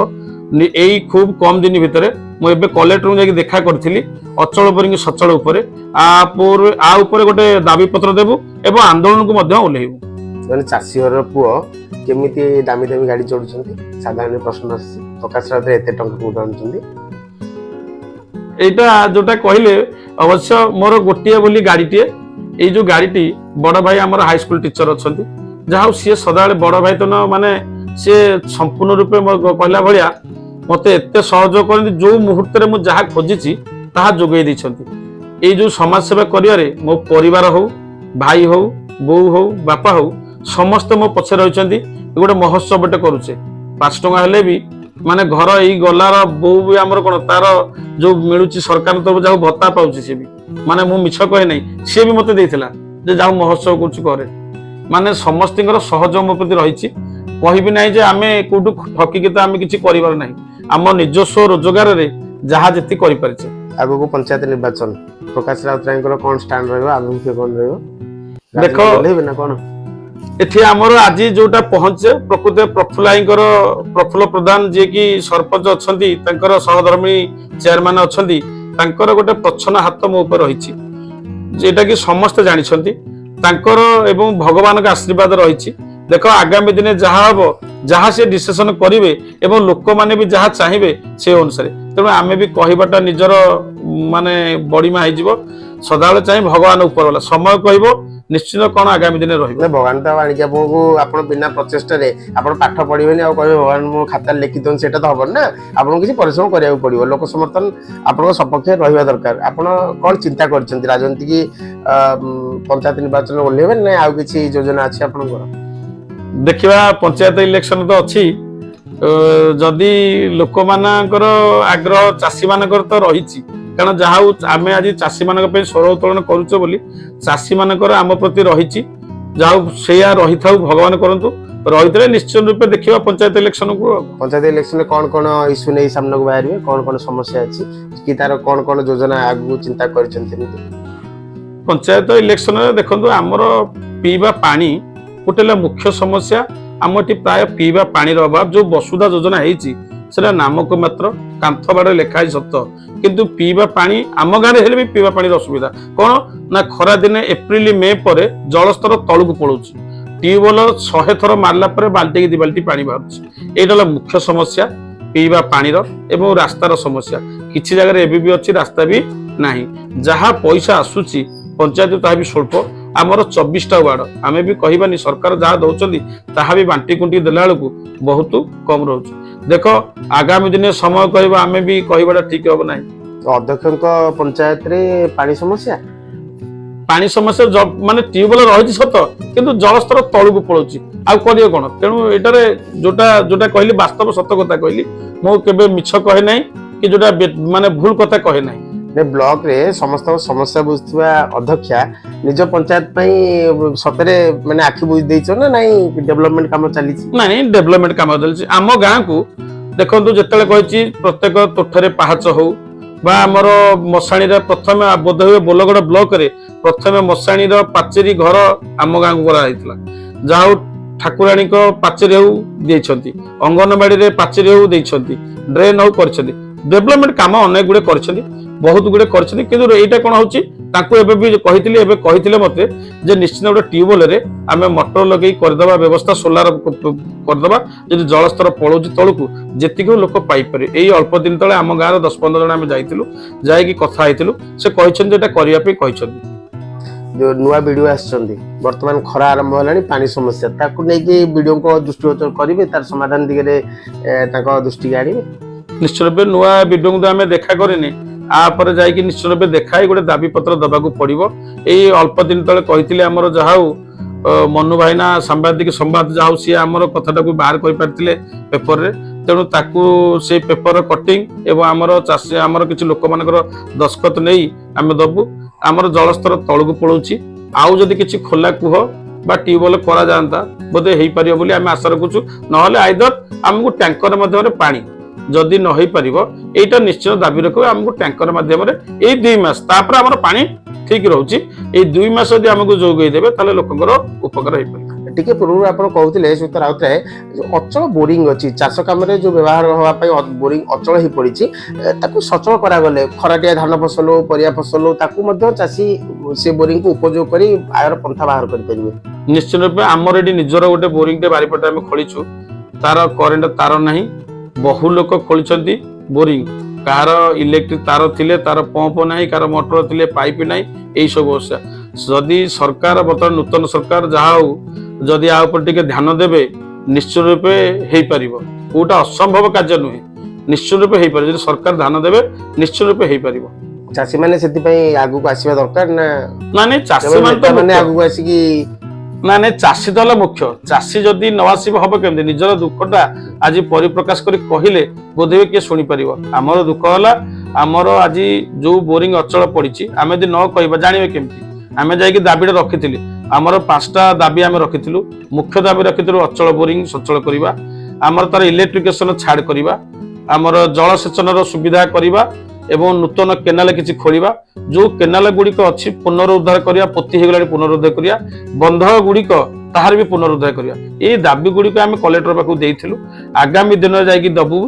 ଏଇ ଖୁବ କମ ଦିନ ଭିତରେ ମୁଁ ଏବେ କଲେକ୍ଟରଙ୍କୁ ଯାଇକି ଦେଖା କରିଥିଲି ଅଚଳ ବୋରିଂ ସଚଳ ଉପରେ ଆ ଉପରେ ଗୋଟେ ଦାବି ପତ୍ର ଦେବୁ ଏବଂ ଆନ୍ଦୋଳନକୁ ମଧ୍ୟ ଓହ୍ଲେଇବୁ ମାନେ ଚାଷୀ ଘରର ପୁଅ କେମିତି ଦାମୀ ଦାମୀ ଗାଡି ଚଢୁଛନ୍ତି ସାଧାରଣ ପ୍ରଶ୍ନ ଆସୁଛି ପ୍ରକାଶ ରାଉତରାୟ ଏତେ ଟଙ୍କା କୋଉଠୁ ଆଣୁଛନ୍ତି এইটা ଯୋଉଟା କହିଲେ ଅବଶ୍ୟ ମୋର ଗୋଟିଏ ବୋଲି ଗାଡିଟିଏ এই যে গাড়িটি বড় ভাই আমার হাই স্কুল টিচর অଛନ୍ତି যাହା ସିଏ ସଦାବେଳେ ବଡ ଭାଇ ତ ମାନେ ସିଏ ସମ୍ପୂର୍ଣ୍ଣ ରୂପେ କହିଲା ଭଳିଆ ମତେ ଏତେ ସହଯୋଗ କରନ୍ତି ଯୋଉ ମୁହୂର୍ତ୍ତରେ ମୁଁ ଯାହା ଖୋଜିଛି ତାହା ଯୋଗାଇ ଦେଇଛନ୍ତି ଏଇ ଯୋଉ ସମାଜ ସେବା କରିବାରେ ମୋ ପରିବାର ହଉ ଭାଇ ହଉ ବୋଉ ହଉ ବାପା ହଉ ସମସ୍ତେ ମୋ ପଛରେ ରହିଛନ୍ତି ଗୋଟେ ମହୋତ୍ସବଟେ କରୁଛେ 5 ଟଙ୍କା ହେଲେ ବି ମାନେ ଘର ଏଇ ଗଲାର ବୋଉ ବି ଆମର କ'ଣ ତାର ଯୋଉ ମିଳୁଛି ସରକାର ତରଫରୁ ଯାହା ଭତ୍ତା ପାଉଛି ସେ ବି ମାନେ ମୁଁ ମିଛ କହେ ନାହିଁ ସିଏ ବି ମତେ ଦେଇଥିଲା ଯେ ଯାହା ମହୋତ୍ସବ କରୁଛି କରେ ମାନେ ସମସ୍ତଙ୍କର ସହଯୋଗ ମୋ ପ୍ରତି ରହିଛି କହିବି ନାହିଁ ଯେ ଆମେ କୋଉଠୁ ଠକିକି ତ ଆମେ କିଛି କରିବାର ନାହିଁ ଆମ ନିଜସ୍ୱ ରୋଜଗାରରେ ଯାହା ଯେତିକି କରିପାରିଛେ ଆଗକୁ ପଞ୍ଚାୟତ ନିର୍ବାଚନ ପ୍ରକାଶ ରାଉତରାୟଙ୍କର କ'ଣ ଷ୍ଟାଣ୍ଡ ରହିବ ଆଭିମୁଖ୍ୟ କ'ଣ ରହିବ ଦେଖ ନା କ'ଣ ଏଠି ଆମର ଆଜି ଯୋଉଟା ପହଞ୍ଚେ ପ୍ରକୃତ ପ୍ରଫୁଲ୍ଲ ପ୍ରଧାନ ଯିଏକି ସରପଞ୍ଚ ଅଛନ୍ତି ତାଙ୍କର ସହଧର୍ମୀ ଚେୟାରମ୍ୟାନ ଅଛନ୍ତି ତାଙ୍କର ଗୋଟେ ପ୍ରଚ୍ଛନ୍ନ ହାତ ମୋ ଉପରେ ରହିଛି যেটা কি ସମସ୍ତେ ଜାଣିଛନ୍ତି ତାଙ୍କର ଏବଂ ଭଗବାନଙ୍କ ଆଶୀର୍ବାଦ ରହିଛି ଦେଖ ଆଗାମୀ ଦିନେ ଯାହା ହବ ଯାହା ସେ ଡିସିସନ କରିବେ ଏବଂ ଲୋକମାନେ ବି ଯାହା ଚାହିଁବେ ସେ ଅନୁସାରେ ତେଣୁ ଆମେ ବି କହିବାଟା ନିଜର ମାନେ ବଡିମା ହେଇଯିବ ସଦାବେଳେ ଚାହିଁ ଭଗବାନ ଉପର ବାଲା ସମୟ କହିବ ନିଶ୍ଚିତ କଣ ଆଗାମୀ ଦିନେ ରହିବ। ଭଗବାନ ତ ଆଣିକି ଆପଣଙ୍କୁ ଆପଣ ବିନା ପ୍ରଚେଷ୍ଟାରେ ଆପଣ ପାଠ ପଢିବେନି ଆଉ କହିବେ ଭଗବାନ ମୋ ଖାତାରେ ଲେଖି ଦିଅନ୍ତୁ, ସେଇଟା ତ ହବନି ନା। ଆପଣଙ୍କୁ କିଛି ପରିଶ୍ରମ କରିବାକୁ ପଡିବ, ଲୋକ ସମର୍ଥନ ଆପଣଙ୍କ ସପକ୍ଷରେ ରହିବା ଦରକାର। ଆପଣ କଣ ଚିନ୍ତା କରିଛନ୍ତି ରାଜନୀତି କି ପଞ୍ଚାୟତ ନିର୍ବାଚନ ଓହ୍ଲେଇବେ ନା ଆଉ କିଛି ଯୋଜନା ଅଛି ଆପଣଙ୍କର? ଦେଖିବା ପଞ୍ଚାୟତ ଇଲେକ୍ସନ ତ ଅଛି, ଯଦି ଲୋକମାନଙ୍କର ଆଗ୍ରହ ଚାଷୀ ମାନଙ୍କର ତ ରହିଛି, କାରଣ ଯାହା ହଉ ଆମେ ଆଜି ଚାଷୀ ମାନଙ୍କ ପାଇଁ ସ୍ୱର ଉତ୍ତୋଳନ କରୁଛେ ବୋଲି ଚାଷୀ ମାନଙ୍କର ଆମ ପ୍ରତି ରହିଛି, ଯାହା ହଉ ସେଇଆ ରହିଥାଉ, ଭଗବାନ କରନ୍ତୁ। ରହିଥିଲେ ନିଶ୍ଚିତ ରୂପେ ଦେଖିବା ପଞ୍ଚାୟତ ଇଲେକ୍ସନକୁ। ପଞ୍ଚାୟତ ଇଲେକ୍ସନରେ କଣ କଣ ଇସ୍ୟୁ ନେଇ ସାମ୍ନାକୁ ବାହାରିବେ, କଣ କଣ ସମସ୍ୟା ଅଛି କି ତାର କଣ କଣ ଯୋଜନା ଆଗକୁ ଚିନ୍ତା କରିଛନ୍ତି? ପଞ୍ଚାୟତ ଇଲେକ୍ସନରେ ଦେଖନ୍ତୁ, ଆମର ପିଇବା ପାଣି ଗୋଟେ ହେଲା ମୁଖ୍ୟ ସମସ୍ୟା। ଆମ ଏଠି ପ୍ରାୟ ପିଇବା ପାଣିର ଅଭାବ। ଯୋଉ ବସୁଧା ଯୋଜନା ହେଇଛି ସେଟା ନାମକୁ ମାତ୍ର, କାନ୍ଥ ବାଡରେ ଲେଖା ହେଇଛି ସତ, କିନ୍ତୁ ପିଇବା ପାଣି ଆମ ଗାଁରେ ହେଲେ ବି ପିଇବା ପାଣିର ଅସୁବିଧା। କଣ ନା ଖରା ଦିନେ ଏପ୍ରିଲ ମେ ପରେ ଜଳସ୍ତର ତଳକୁ ପଳଉଛି, ଟ୍ୟୁବୱେଲ 100 ଥର ମାରିଲା ପରେ ବାଲ୍ଟି କି 2 ବାଲ୍ଟି ପାଣି ବାହାରୁଛି। ଏଇଟା ହେଲା ମୁଖ୍ୟ ସମସ୍ୟା ପିଇବା ପାଣିର। ଏବଂ ରାସ୍ତାର ସମସ୍ୟା, କିଛି ଜାଗାରେ ଏବେ ବି ଅଛି, ରାସ୍ତା ବି ନାହିଁ। ଯାହା ପଇସା ଆସୁଛି ପଞ୍ଚାୟତ ତାହା ବି ସ୍ୱଳ୍ପ। ଆମର 24ଟା ୱାର୍ଡ, ଆମେ ବି କହିବାନି ସରକାର ଯାହା ଦଉଛନ୍ତି ତାହା ବି ବାଣ୍ଟି କୁଣ୍ଟି ଦେଲା ବେଳକୁ ବହୁତ କମ ରହୁଛି। ଦେଖ ଆଗାମୀ ଦିନେ ସମୟ କହିବ, ଆମେ ବି କହିବାଟା ଠିକ ହବ ନାହିଁ। ଅଧ୍ୟକ୍ଷଙ୍କ ପଞ୍ଚାୟତରେ ପାଣି ସମସ୍ୟା ମାନେ ଟ୍ୟୁବୱେଲ ରହିଛି ସତ, କିନ୍ତୁ ଜଳସ୍ତର ତଳକୁ ପଳଉଛି, ଆଉ କରିବ କଣ? ତେଣୁ ଏଟାରେ ଯୋଉଟା କହିଲି ବାସ୍ତବ ସତ କଥା କହିଲି, ମୁଁ କେବେ ମିଛ କହେ ନାହିଁ କି ଯୋଉଟା ମାନେ ଭୁଲ କଥା କହେ ନାହିଁ। ବ୍ଲକ ରେ ସମସ୍ତଙ୍କ ସମସ୍ୟା ବୁଝୁଥିବା ଅଧ୍ୟକ୍ଷା ନିଜ ପଞ୍ଚାୟତ ପାଇଁ ସତରେ ମାନେ ଆଖି ବୁଝି ଦେଇଛ ନା ନାଇଁ? ଡେଭଲପମେଣ୍ଟ କାମ ଚାଲିଛି? ନାଇଁ, ଡେଭଲପମେଣ୍ଟ କାମ ଚାଲିଛି। ଆମ ଗାଁକୁ ଦେଖନ୍ତୁ, ଯେତେବେଳେ କହିଛି ପ୍ରତ୍ୟେକ ତୋଠରେ ପାହାଚ ହଉ ବା ଆମର ମଶାଣୀରେ ପ୍ରଥମେ ବୋଧ ହୁଏ ବୋଲଗଡ଼ ବ୍ଲକରେ ପ୍ରଥମେ ମଶାଣୀର ପାଚେରୀ ଘର ଆମ ଗାଁକୁ କରାଯାଇଥିଲା। ଯାହା ହଉ ଠାକୁରାଣୀଙ୍କ ପାଚେରୀ ହଉ ଦେଇଛନ୍ତି, ଅଙ୍ଗନବାଡିରେ ପାଚେରୀ ହଉ ଦେଇଛନ୍ତି, ଡ୍ରେନ୍ ହଉ କରିଛନ୍ତି। ଡେଭଲପମେଣ୍ଟ କାମ ଅନେକ ଗୁଡେ କରିଛନ୍ତି, ବହୁତ ଗୁଡେ କରିଛନ୍ତି। କିନ୍ତୁ ଏଇଟା କଣ ହଉଛି, ତାଙ୍କୁ ଏବେ ବି କହିଥିଲି, ଏବେ କହିଥିଲେ ମତେ ଯେ ନିଶ୍ଚିତ ଗୋଟେ ଟ୍ୟୁବୱେଲରେ ଆମେ ମଟର ଲଗେଇ କରିଦେବା ବ୍ୟବସ୍ଥା, ସୋଲାର କରିଦେବା, ଯଦି ଜଳସ୍ତର ପଳଉଛି ତଳକୁ ଯେତିକି ଲୋକ ପାଇପାରିବେ। ଏଇ ଅଳ୍ପ ଦିନ ତଳେ ଆମ ଗାଁର 10-15 ଜଣ ଆମେ ଯାଇଥିଲୁ, ଯାଇକି କଥା ହେଇଥିଲୁ, ସେ କହିଛନ୍ତି ଏଟା କରିବା ପାଇଁ କହିଛନ୍ତି। ଯୋଉ ନୂଆ ବିଡିଓ ଆସିଛନ୍ତି, ବର୍ତ୍ତମାନ ଖରା ଆରମ୍ଭ ହେଲାଣି, ପାଣି ସମସ୍ୟା, ତାକୁ ନେଇକି ବିଡିଓଙ୍କ ଦୃଷ୍ଟିଗୋଚର କରିବେ, ତାର ସମାଧାନ ଦିଗରେ ତାଙ୍କ ଦୃଷ୍ଟିକି ଆଣିବେ। ନିଶ୍ଚିତ ରୂପେ ନୂଆ ବିଡିଓଙ୍କୁ ତ ଆମେ ଦେଖା କରିନି, ଆପରେ ଯାଇକି ନିଶ୍ଚିତ ରୂପେ ଦେଖା ହେଇ ଗୋଟେ ଦାବି ପତ୍ର ଦବାକୁ ପଡିବ। ଏଇ ଅଳ୍ପ ଦିନ ତଳେ କହିଥିଲେ ଆମର ଯାହା ହଉ ମନୁ ଭାଇନା ସାମ୍ବାଦିକ ସମ୍ବାଦ, ଯାହା ହଉ ସିଏ ଆମର କଥାଟାକୁ ବାହାର କରିପାରିଥିଲେ ପେପରରେ। ତେଣୁ ତାକୁ ସେଇ ପେପର କଟିଂ ଏବଂ ଆମର ଚାଷୀ ଆମର କିଛି ଲୋକମାନଙ୍କର ଦସ୍ତଖତ ନେଇ ଆମେ ଦବୁ। ଆମର ଜଳସ୍ତର ତଳକୁ ପଳଉଛି, ଆଉ ଯଦି କିଛି ଖୋଲା କୁହ ବା ଟ୍ୟୁବୱେଲ କରାଯାଆନ୍ତା ବୋଧେ ହେଇପାରିବ ବୋଲି ଆମେ ଆଶା ରଖୁଛୁ। ନହେଲେ ଆଇଦର ଆମକୁ ଟ୍ୟାଙ୍କର ମାଧ୍ୟମରେ ପାଣି, ଯଦି ନ ହେଇପାରିବ ଏଇଟା ନିଶ୍ଚିତ ଦାବି ରଖିବ, ଆମକୁ ଟ୍ୟାଙ୍କର ମାଧ୍ୟମରେ ଏଇ 2 ମାସ, ତାପରେ ଆମର ପାଣି ଠିକ ରହୁଛି, ଏଇ 2 ମାସ ଯଦି ଆମକୁ ଯୋଗାଇ ଦେବେ ତାହେଲେ ଲୋକଙ୍କର ଉପକାର ହେଇପାରିବ। ଟିକେ ପୂର୍ବରୁ ଆପଣ କହୁଥିଲେ ସୁତ ରାଉତରାୟ, ଅଚଳ ବୋରିଂ ଅଛି, ଚାଷ କାମରେ ଯୋଉ ବ୍ୟବହାର ହେବା ପାଇଁ ବୋରିଂ ଅଚଳ ହେଇ ପଡିଛି, ତାକୁ ସଚଳ କରାଗଲେ ଖରାଟିଆ ଧାନ ଫସଲ, ପରିବା ଫସଲ, ତାକୁ ମଧ୍ୟ ଚାଷୀ ସେ ବୋରିଂକୁ ଉପଯୋଗ କରି ଆୟର ପନ୍ଥା ବାହାର କରିପାରିବେ। ନିଶ୍ଚିତ ରୂପେ ଆମର ଏଠି ନିଜର ଗୋଟେ ବୋରିଂଟେ ବାରିପଟେ ଆମେ ଖୋଳିଛୁ, ତାର କରେଣ୍ଟ ତାର ନାହିଁ, ବହୁ ଲୋକ ଖୋଳିଛନ୍ତି ବୋରିଂ, କାହାର ଇଲେକ୍ଟ୍ରିକ ତାର ଥିଲେ ତାର ପମ୍ପ ନାହିଁ, କାହାର ମୋଟର ଥିଲେ ପାଇପ ନାହିଁ, ଏଇ ସବୁ ଅବସ୍ଥା। ଯଦି ସରକାର ବର୍ତ୍ତମାନ ନୂତନ ସରକାର ଯାହା ହଉ ଯଦି ଆ ଉପରେ ଟିକେ ଧ୍ୟାନ ଦେବେ, ନିଶ୍ଚିତ ରୂପେ ହେଇପାରିବ। କୋଉଟା ଅସମ୍ଭବ କାର୍ଯ୍ୟ ନୁହେଁ, ନିଶ୍ଚିତ ରୂପେ ହେଇପାରିବ। ଯଦି ସରକାର ଧ୍ୟାନ ଦେବେ ନିଶ୍ଚିତ ରୂପେ ହେଇପାରିବ। ଚାଷୀ ମାନେ ସେଥିପାଇଁ ଆଗକୁ ଆସିବା ଦରକାର ନା? ନାଇଁ, ଚାଷୀ ମାନେ ଆଗକୁ ଆସିକି ନାଇଁ, ଚାଷୀ ତ ହେଲା ମୁଖ୍ୟ। ଚାଷୀ ଯଦି ନ ଆସିବ ହବ କେମିତି? ନିଜର ଦୁଃଖଟା ଆଜି ପରିପ୍ରକାଶ କରି କହିଲେ ବୋଧହୁଏ କିଏ ଶୁଣିପାରିବ। ଆମର ଦୁଃଖ ହେଲା, ଆମର ଆଜି ଯୋଉ ବୋରିଂ ଅଚଳ ପଡିଛି, ଆମେ ଯଦି ନ କହିବା ଜାଣିବେ କେମିତି? ଆମେ ଯାଇକି ଦାବିଟା ରଖିଥିଲି, ଆମର 5ଟା ଦାବି ଆମେ ରଖିଥିଲୁ। ମୁଖ୍ୟ ଦାବି ରଖିଥିଲୁ ଅଚଳ ବୋରିଂ ସଚଳ କରିବା, ଆମର ତାର ଇଲେକ୍ଟ୍ରିଫିକେସନ ଛାଡ଼ କରିବା, ଆମର ଜଳସେଚନର ସୁବିଧା କରିବା ଏବଂ ନୂତନ କେନାଲ କିଛି ଖୋଳିବା, ଯୋଉ କେନାଲ ଗୁଡିକ ଅଛି ପୁନରୁଦ୍ଧାର କରିବା, ପୋତି ହେଇଗଲାଣି ପୁନରୁଦ୍ଧାର କରିବା, ବନ୍ଧ ଗୁଡିକ ତାହାର ବି ପୁନରୁଦ୍ଧାର କରିବା। ଏଇ ଦାବି ଗୁଡିକ ଆମେ କଲେକ୍ଟର ପାଖକୁ ଦେଇଥିଲୁ, ଆଗାମୀ ଦିନରେ ଯାଇକି ଦବୁ।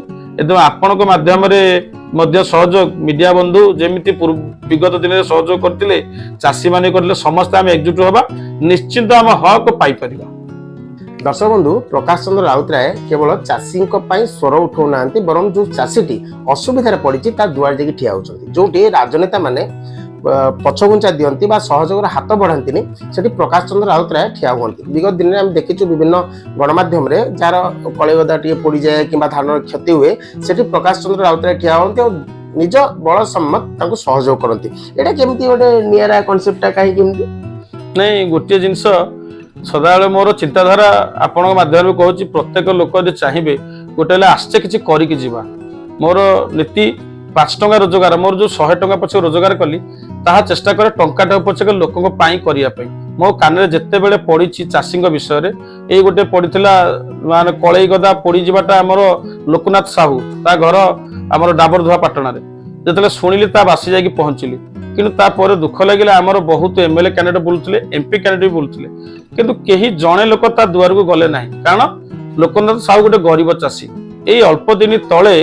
ଏବଂ ଆପଣଙ୍କ ମାଧ୍ୟମରେ ମଧ୍ୟ ସହଯୋଗ, ମିଡିଆ ବନ୍ଧୁ ଯେମିତି ବିଗତ ଦିନରେ ସହଯୋଗ କରିଥିଲେ, ଚାଷୀ ମାନେ କରିଥିଲେ, ସମସ୍ତେ ଆମେ ଏକଜୁଟ ହେବା, ନିଶ୍ଚିନ୍ତ ଆମ ହକ ପାଇପାରିବା। ଦର୍ଶକ ବନ୍ଧୁ, ପ୍ରକାଶ ଚନ୍ଦ୍ର ରାଉତରାୟ କେବଳ ଚାଷୀଙ୍କ ପାଇଁ ସ୍ୱର ଉଠାଉନାହାନ୍ତି, ବରଂ ଯୋଉ ଚାଷୀଟି ଅସୁବିଧାରେ ପଡିଛି ତା ଦୁଆରେ ଯାଇକି ଠିଆ ହେଉଛନ୍ତି। ଯୋଉଠି ରାଜନେତା ମାନେ ପଛଘୁଞ୍ଚା ଦିଅନ୍ତି ବା ସହଯୋଗର ହାତ ବଢାନ୍ତିନି ସେଠି ପ୍ରକାଶ ଚନ୍ଦ୍ର ରାଉତରାୟ ଠିଆ ହୁଅନ୍ତି। ବିଗତ ଦିନରେ ଆମେ ଦେଖିଛୁ ବିଭିନ୍ନ ଗଣମାଧ୍ୟମରେ ଯାହାର କଳିଗଦା ଟିକେ ପୋଡ଼ିଯାଏ କିମ୍ବା ଧାନର କ୍ଷତି ହୁଏ ସେଠି ପ୍ରକାଶ ଚନ୍ଦ୍ର ରାଉତରାୟ ଠିଆ ହୁଅନ୍ତି ଆଉ ନିଜ ବଳ ସମ୍ମତ ତାଙ୍କୁ ସହଯୋଗ କରନ୍ତି। ଏଇଟା କେମିତି ଗୋଟେ ନିଆରା କନସେପ୍ଟଟା କାହିଁକି ଏମିତି? ନାଇଁ ଗୋଟିଏ ଜିନିଷ ସଦାବେଳେ ମୋର ଚିନ୍ତାଧାରା ଆପଣଙ୍କ ମାଧ୍ୟମରେ କହୁଛି, ପ୍ରତ୍ୟେକ ଲୋକ ଯଦି ଚାହିଁବେ ଗୋଟେ ହେଲେ ଆସ୍ତେ କିଛି କରିକି ଯିବା। ମୋର ନୀତି 5 ଟଙ୍କା ରୋଜଗାର, ମୋର ଯୋଉ 100 ଟଙ୍କା ପଛେ ରୋଜଗାର କଲି ତାହା ଚେଷ୍ଟା କରେ ଟଙ୍କାଟା ପଛକେ ଲୋକଙ୍କ ପାଇଁ କରିବା ପାଇଁ। ମୋ କାନରେ ଯେତେବେଳେ ପଡିଛି ଚାଷୀଙ୍କ ବିଷୟରେ, ଏଇ ଗୋଟେ ପଡିଥିଲା ମାନେ କଳେଇ ଗଦା ପୋଡ଼ିଯିବାଟା ଆମର ଲୋକନାଥ ସାହୁ, ତା ଘର ଆମର ଡାବରଧୁଆ ପାଟଣାରେ। ଯେତେବେଳେ ଶୁଣିଲି ତା ବାସି ଯାଇକି ପହଞ୍ଚିଲି, କିନ୍ତୁ ତାପରେ ଦୁଃଖ ଲାଗିଲା ଆମର ବହୁତ MLA କ୍ୟାଣ୍ଡିଡେଟ୍ ବୁଲୁଥିଲେ, MP କ୍ୟାଣ୍ଡିଡେଟ୍ ବି ବୁଲୁଥିଲେ, କିନ୍ତୁ କେହି ଜଣେ ଲୋକ ତା ଦୁଆରକୁ ଗଲେ ନାହିଁ। କାରଣ ଲୋକନାଥ ସାହୁ ଗୋଟେ ଗରିବ ଚାଷୀ। ଏଇ ଅଳ୍ପ ଦିନ ତଳେ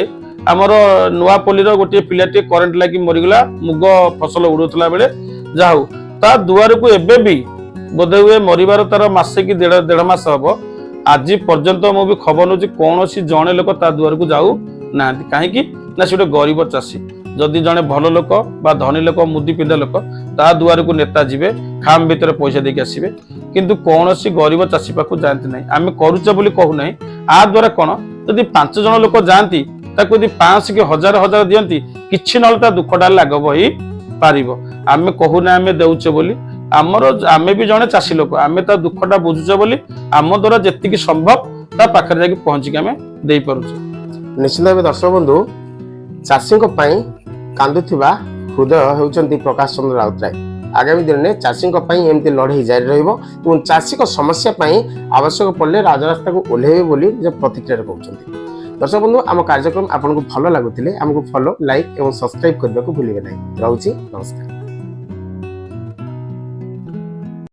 ଆମର ନୂଆପଲ୍ଲୀର ଗୋଟିଏ ପିଲାଟିଏ କରେଣ୍ଟ ଲାଗି ମରିଗଲା ମୁଗ ଫସଲ ଉଡୁଥିଲା ବେଳେ। ଯାହା ହଉ ତା ଦୁଆରକୁ ଏବେ ବି ବୋଧେ ହୁଏ ମରିବାର ତାର ମାସେ କି ଦେଢ ମାସ ହବ, ଆଜି ପର୍ଯ୍ୟନ୍ତ ମୁଁ ବି ଖବର ନଉଛି କୌଣସି ଜଣେ ଲୋକ ତା ଦୁଆରକୁ ଯାଉ ନାହାନ୍ତି। କାହିଁକି ନା ସେ ଗୋଟେ ଗରିବ ଚାଷୀ। ଯଦି ଜଣେ ଭଲ ଲୋକ ବା ଧନୀ ଲୋକ ମୁଦି ପିନ୍ଧା ଲୋକ ତା ଦୁଆରକୁ ନେତା ଯିବେ, ଖାମ୍ ଭିତରେ ପଇସା ଦେଇକି ଆସିବେ, କିନ୍ତୁ କୌଣସି ଗରିବ ଚାଷୀ ପାଖକୁ ଯାଆନ୍ତି ନାହିଁ। ଆମେ କରୁଛେ ବୋଲି କହୁନାହିଁ, ଆ ଦ୍ୱାରା କଣ ଯଦି 5 ଜଣ ଲୋକ ଯାଆନ୍ତି ତାକୁ ଯଦି 500 କି 1000 ଦିଅନ୍ତି କିଛି ନହେଲେ ତା ଦୁଃଖଟା ଲାଘବ ହେଇ ପାରିବ। ଆମେ କହୁନା ଆମେ ଦେଉଛେ ବୋଲି, ଆମେ ବି ଜଣେ ଚାଷୀ ଲୋକ, ଆମେ ତା ଦୁଃଖଟା ବୁଝୁଛେ ବୋଲି ଆମ ଦ୍ୱାରା ଯେତିକି ସମ୍ଭବ ତା ପାଖରେ ଯାଇକି ପହଞ୍ଚିକି ଆମେ ଦେଇପାରୁଛେ। ନିଶ୍ଚିତ ଭାବେ ଦର୍ଶକ ବନ୍ଧୁ, ଚାଷୀଙ୍କ ପାଇଁ କାନ୍ଦୁଥିବା ହୃଦୟ ହେଉଛନ୍ତି ପ୍ରକାଶ ଚନ୍ଦ୍ର ରାଉତରାୟ। ଆଗାମୀ ଦିନରେ ଚାଷୀଙ୍କ ପାଇଁ ଏମିତି ଲଢ଼େଇ ଜାରି ରହିବ ଏବଂ ଚାଷୀଙ୍କ ସମସ୍ୟା ପାଇଁ ଆବଶ୍ୟକ ପଡ଼ିଲେ ରାଜରାସ୍ତାକୁ ଓହ୍ଲାଇବେ ବୋଲି ନିଜ ପ୍ରତିକ୍ରିୟାରେ କହୁଛନ୍ତି। ଦର୍ଶକ ବନ୍ଧୁ, ଆମ କାର୍ଯ୍ୟକ୍ରମ ଆପଣଙ୍କୁ ଭଲ ଲାଗୁଥିଲେ ଆମକୁ ଫଲୋ, ଲାଇକ୍ ଏବଂ ସବସ୍କ୍ରାଇବ୍ କରିବାକୁ ଭୁଲିବେ ନାହିଁ। ରହୁଛି, ନମସ୍କାର।